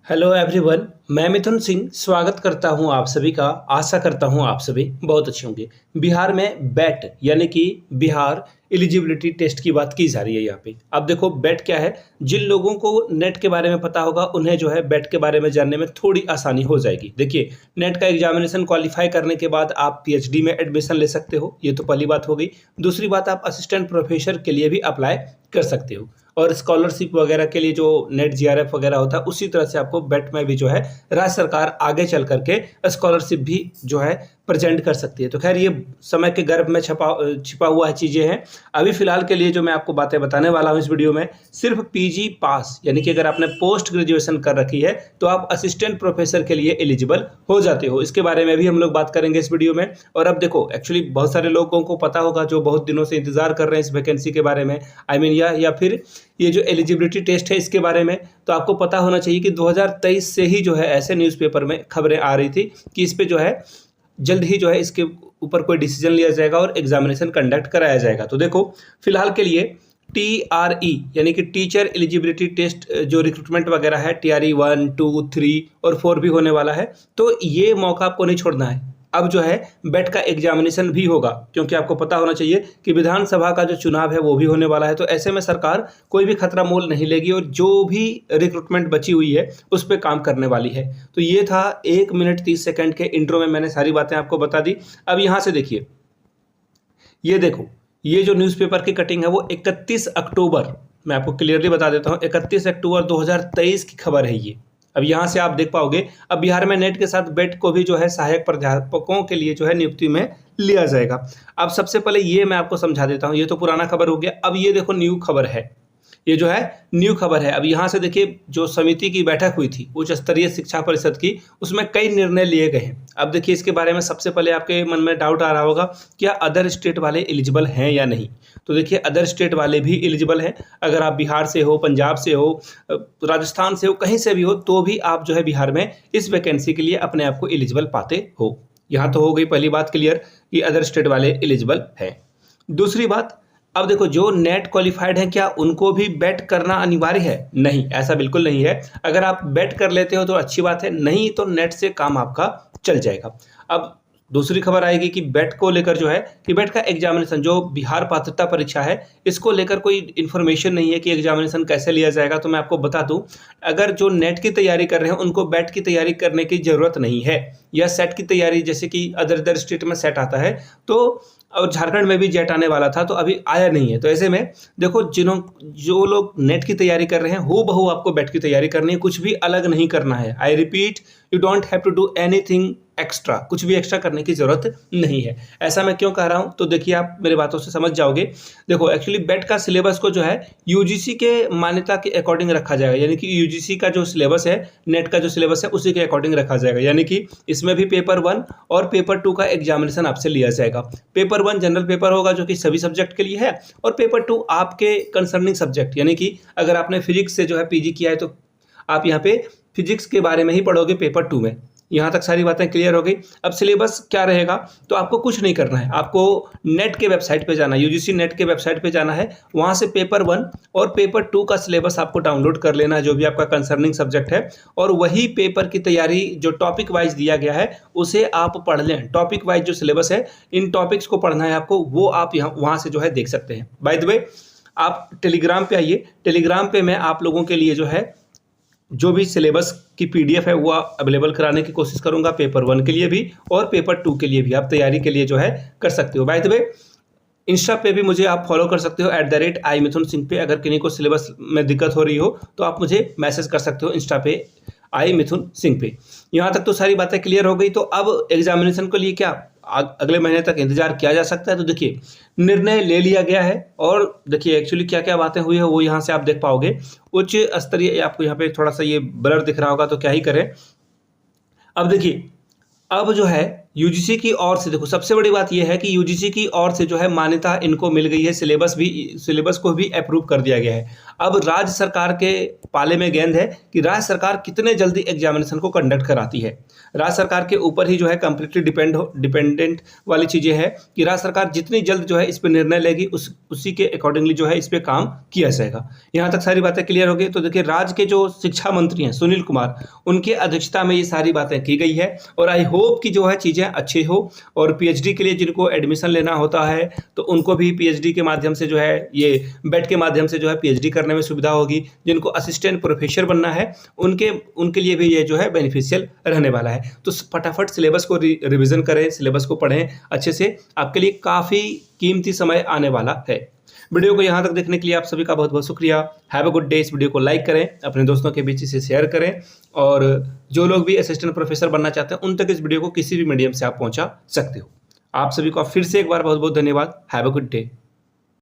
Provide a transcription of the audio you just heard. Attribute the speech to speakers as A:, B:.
A: Hello everyone, मैं मिथुन सिंह स्वागत करता हूं आप सभी का। आशा करता हूं आप सभी बहुत अच्छे होंगे। बिहार में बैट यानी कि बिहार एलिजिबिलिटी टेस्ट की बात की जा रही है यहाँ पे। अब देखो बैट क्या है, जिन लोगों को नेट के बारे में पता होगा उन्हें जो है बैट के बारे में जानने में थोड़ी आसानी हो जाएगी। देखिए, नेट का एग्जामिनेशन क्वालिफाई करने के बाद आप पीएचडी में एडमिशन ले सकते हो, ये तो पहली बात हो गई। दूसरी बात, आप असिस्टेंट प्रोफेसर के लिए भी अप्लाई कर सकते हो और स्कॉलरशिप वगैरह के लिए जो नेट जीआरएफ वगैरह होता है उसी तरह से आपको बेट में भी जो है राज्य सरकार आगे चल करके स्कॉलरशिप भी जो है प्रेजेंट कर सकती है। तो खैर ये समय के गर्भ में छिपा हुआ चीज़ें हैं। अभी फिलहाल के लिए जो मैं आपको बातें बताने वाला हूँ इस वीडियो में, सिर्फ पीजी पास यानी कि अगर आपने पोस्ट ग्रेजुएशन कर रखी है तो आप असिस्टेंट प्रोफेसर के लिए एलिजिबल हो जाते हो। इसके बारे में भी हम लोग बात करेंगे इस वीडियो में। और अब देखो, एक्चुअली बहुत सारे लोगों को पता होगा जो बहुत दिनों से इंतजार कर रहे हैं इस वैकेंसी के बारे में, या फिर ये जो एलिजिबिलिटी टेस्ट है इसके बारे में। तो आपको पता होना चाहिए कि 2023 से ही जो है ऐसे न्यूज़पेपर में खबरें आ रही थी कि इस पे जो है जल्द ही जो है इसके ऊपर कोई डिसीजन लिया जाएगा और एग्जामिनेशन कंडक्ट कराया जाएगा। तो देखो, फिलहाल के लिए TRE यानी कि टीचर एलिजिबिलिटी टेस्ट जो रिक्रूटमेंट वगैरह है, TRE 1, 2, 3 और 4 भी होने वाला है। तो ये मौका आपको नहीं छोड़ना है। अब जो है बेट का एग्जामिनेशन भी होगा, क्योंकि आपको पता होना चाहिए कि विधानसभा का जो चुनाव है वो भी होने वाला है। तो ऐसे में सरकार कोई भी खतरा मोल नहीं लेगी और जो भी रिक्रूटमेंट बची हुई है उस पर काम करने वाली है। तो ये था 1 मिनट 30 सेकंड के इंट्रो में मैंने सारी बातें आपको बता दी। अब यहाँ से देखिए, ये देखो, ये जो न्यूज़पेपर की कटिंग है वो 31 अक्टूबर, मैं आपको क्लियरली बता देता हूँ, 31 अक्टूबर 2023 की खबर है ये। अब यहाँ से आप देख पाओगे, अब बिहार में नेट के साथ बेट को भी जो है सहायक प्राध्यापकों के लिए जो है नियुक्ति में लिया जाएगा। अब सबसे पहले ये मैं आपको समझा देता हूँ, ये तो पुराना खबर हो गया। अब ये देखो न्यू खबर है, ये जो है न्यू खबर है। अब यहाँ से देखिए, जो समिति की बैठक हुई थी उच्च स्तरीय शिक्षा परिषद की, उसमें कई निर्णय लिए गए हैं। अब देखिए, इसके बारे में सबसे पहले आपके मन में डाउट आ रहा होगा, क्या अदर स्टेट वाले एलिजिबल हैं या नहीं। तो देखिए, अदर स्टेट वाले भी एलिजिबल हैं। अगर आप बिहार से हो, पंजाब से हो, राजस्थान से हो, कहीं से भी हो, तो भी आप जो है बिहार में इस वैकेंसी के लिए अपने आप को एलिजिबल पाते हो। यहाँ तो हो गई पहली बात क्लियर कि अदर स्टेट वाले एलिजिबल हैं। दूसरी बात, अब देखो, जो नेट क्वालिफाइड हैं क्या उनको भी बेट करना अनिवार्य है? नहीं, ऐसा बिल्कुल नहीं है। अगर आप बेट कर लेते हो तो अच्छी बात है, नहीं तो नेट से काम आपका चल जाएगा। अब दूसरी खबर आएगी कि बेट को लेकर जो है कि बेट का एग्जामिनेशन जो बिहार पात्रता परीक्षा है, इसको लेकर कोई इन्फॉर्मेशन नहीं है कि एग्जामिनेशन कैसे लिया जाएगा। तो मैं आपको बता दूं, अगर जो नेट की तैयारी कर रहे हैं उनको बेट की तैयारी करने की ज़रूरत नहीं है, या सेट की तैयारी, जैसे कि अदर स्टेट में सेट आता है तो, और झारखंड में भी जेट आने वाला था तो अभी आया नहीं है। तो ऐसे में देखो, जो लोग नेट की तैयारी कर रहे हैं हूबहू आपको बेट की तैयारी करनी है, कुछ भी अलग नहीं करना है। I repeat, you don't have to do anything extra, कुछ भी एक्स्ट्रा करने की जरूरत नहीं है। ऐसा मैं क्यों कह रहा हूं, तो देखिए आप मेरी बातों से समझ जाओगे। देखो, एक्चुअली बेट का सिलेबस को जो है यूजीसी के मान्यता के अकॉर्डिंग रखा जाएगा, यानी कि यूजीसी का जो सिलेबस है, नेट का जो सिलेबस है उसी के अकॉर्डिंग रखा जाएगा। यानी कि इसमें भी पेपर 1 और पेपर 2 का एग्जामिनेशन आपसे लिया जाएगा। पेपर 1 जनरल पेपर होगा जो कि सभी सब्जेक्ट के लिए है, और पेपर 2 आपके कंसर्निंग सब्जेक्ट, यानी कि अगर आपने फिजिक्स से जो है पीजी किया है तो आप यहाँ पे फिजिक्स के बारे में ही पढ़ोगे पेपर 2 में। यहाँ तक सारी बातें क्लियर हो गई। अब सिलेबस क्या रहेगा, तो आपको कुछ नहीं करना है, आपको नेट के वेबसाइट पे जाना है, यूजीसी नेट के वेबसाइट पे जाना है। वहाँ से पेपर 1 और पेपर 2 का सिलेबस आपको डाउनलोड कर लेना है, जो भी आपका कंसर्निंग सब्जेक्ट है, और वही पेपर की तैयारी जो टॉपिक वाइज दिया गया है उसे आप पढ़ लें। टॉपिक वाइज जो सिलेबस है, इन टॉपिक्स को पढ़ना है आपको, वो आप यहाँ वहाँ से जो है देख सकते हैं। बाय द वे, आप टेलीग्राम पे आइए, टेलीग्राम पे मैं आप लोगों के लिए जो है जो भी सिलेबस की पीडीएफ है वो अवेलेबल कराने की कोशिश करूंगा, पेपर 1 के लिए भी और पेपर 2 के लिए भी। आप तैयारी के लिए जो है कर सकते हो। बाय द वे, इंस्टा पे भी मुझे आप फॉलो कर सकते हो @iMithunSingh पे। अगर किन्हीं को सिलेबस में दिक्कत हो रही हो तो आप मुझे मैसेज कर सकते हो इंस्टा पे iMithunSingh पे। यहाँ तक तो सारी बातें क्लियर हो गई। तो अब एग्जामिनेशन के लिए क्या अगले महीने तक इंतजार किया जा सकता है? तो देखिए, निर्णय ले लिया गया है, और देखिए एक्चुअली क्या क्या बातें हुई है वो यहाँ से आप देख पाओगे। उच्च स्तरीय, आपको यहाँ पे थोड़ा सा ये ब्लर दिख रहा होगा तो क्या ही करें। अब देखिए, अब जो है यूजीसी की ओर से, देखो सबसे बड़ी बात यह है कि यूजीसी की ओर से जो है मान्यता इनको मिल गई है, सिलेबस को भी अप्रूव कर दिया गया है। अब राज्य सरकार के पाले में गेंद है कि राज्य सरकार कितने जल्दी एग्जामिनेशन को कंडक्ट कराती है। राज्य सरकार के ऊपर ही जो है कंप्लीटली डिपेंडेंट वाली चीज़ें है कि राज्य सरकार जितनी जल्द जो है इस पर निर्णय लेगी उसी के अकॉर्डिंगली जो है इस पर काम किया जाएगा। यहाँ तक सारी बातें क्लियर हो गई। तो देखिए, राज्य के जो शिक्षा मंत्री हैं सुनील कुमार, उनके अध्यक्षता में ये सारी बातें की गई है और आई होप कि जो है चीज़ें अच्छी हो। और पीएचडी के लिए जिनको एडमिशन लेना होता है तो उनको भी पीएचडी के माध्यम से जो है ये बेट के माध्यम से जो है पीएचडी करने में सुविधा होगी। जिनको असिस्टेंट प्रोफेसर बनना है उनके लिए भी ये जो है बेनिफिशियल रहने वाला है। तो फटाफट सिलेबस को रिवीजन करें, सिलेबस को पढ़ें अच्छे से, आपके लिए काफ़ी कीमती समय आने वाला है। वीडियो को यहाँ तक देखने के लिए आप सभी का बहुत बहुत शुक्रिया। Have a good day. इस वीडियो को लाइक करें, अपने दोस्तों के बीच इसे शेयर करें और जो लोग भी असिस्टेंट प्रोफेसर बनना चाहते हैं उन तक इस वीडियो को किसी भी मीडियम से आप पहुँचा सकते हो। आप सभी का फिर से एक बार बहुत बहुत धन्यवाद। Have a good day.